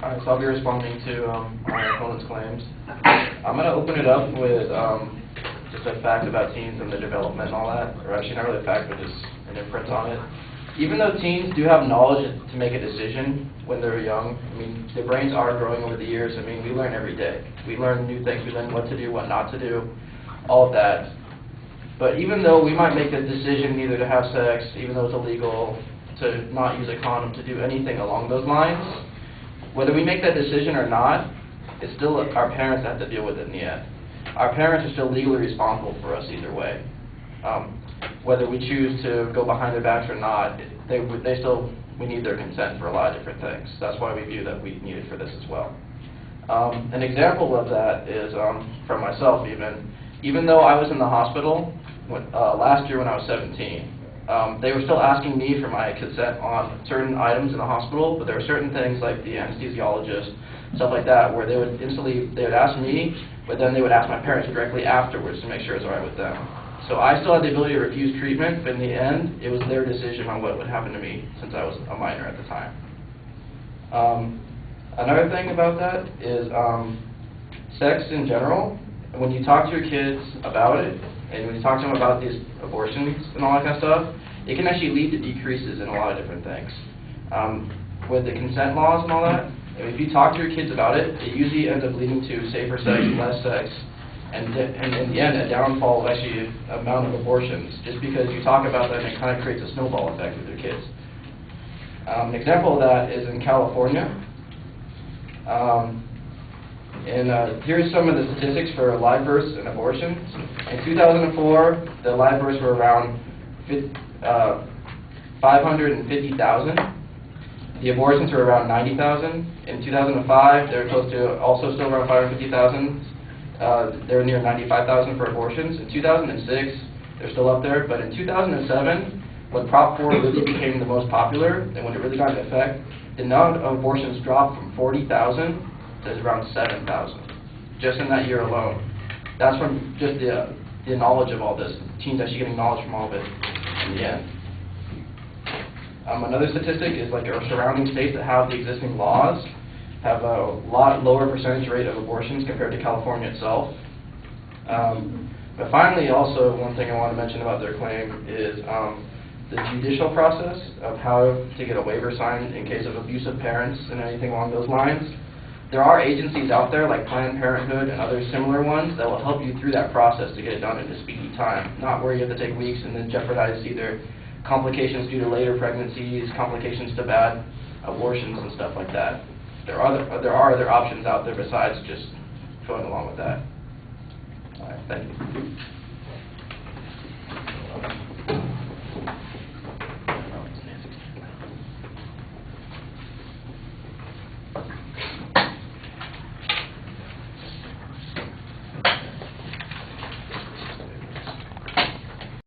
Alright, so I'll be responding to my opponent's claims. I'm going to open it up with just a fact about teens and their development and all that, or actually not really a fact, but just an inference on it. Even though teens do have knowledge to make a decision when they're young, I mean, their brains are growing over the years. I mean, we learn every day. We learn new things. We learn what to do, what not to do, all of that. But even though we might make the decision either to have sex, even though it's illegal, to not use a condom, to do anything along those lines, whether we make that decision or not, it's still our parents that have to deal with it in the end. Our parents are still legally responsible for us either way. Whether we choose to go behind their backs or not, we need their consent for a lot of different things. That's why we view that we need it for this as well. An example of that is from myself even. Even though I was in the hospital last year when I was 17, they were still asking me for my consent on certain items in the hospital, but there were certain things like the anesthesiologist, stuff like that, where they would ask me, but then they would ask my parents directly afterwards to make sure it's all right with them. So I still had the ability to refuse treatment, but in the end, it was their decision on what would happen to me since I was a minor at the time. Another thing about that is sex in general. When you talk to your kids about it, and when you talk to them about these abortions and all that kind of stuff, it can actually lead to decreases in a lot of different things. With the consent laws and all that, if you talk to your kids about it, it usually ends up leading to safer sex, less sex, and in the end, a downfall of actually amount of abortions, just because you talk about that and it kind of creates a snowball effect with your kids. An example of that is in California. Here's some of the statistics for live births and abortions. In 2004, the live births were around 550,000. The abortions were around 90,000. In 2005, they were close to also still around 550,000. They were near 95,000 for abortions. In 2006, they're still up there. But in 2007, when Prop 4 really became the most popular, and when it really got into effect, the number of abortions dropped from 40,000 to around 7,000, just in that year alone. That's from just the knowledge of all this. Teens actually getting knowledge from all of it in the end. Another statistic is like our surrounding states that have the existing laws have a lot lower percentage rate of abortions compared to California itself. But finally, also, one thing I want to mention about their claim is the judicial process of how to get a waiver signed in case of abusive parents and anything along those lines. There are agencies out there like Planned Parenthood and other similar ones that will help you through that process to get it done in a speedy time, not where you have to take weeks and then jeopardize either complications due to later pregnancies, complications to bad abortions and stuff like that. There are other options out there besides just going along with that. All right, thank you.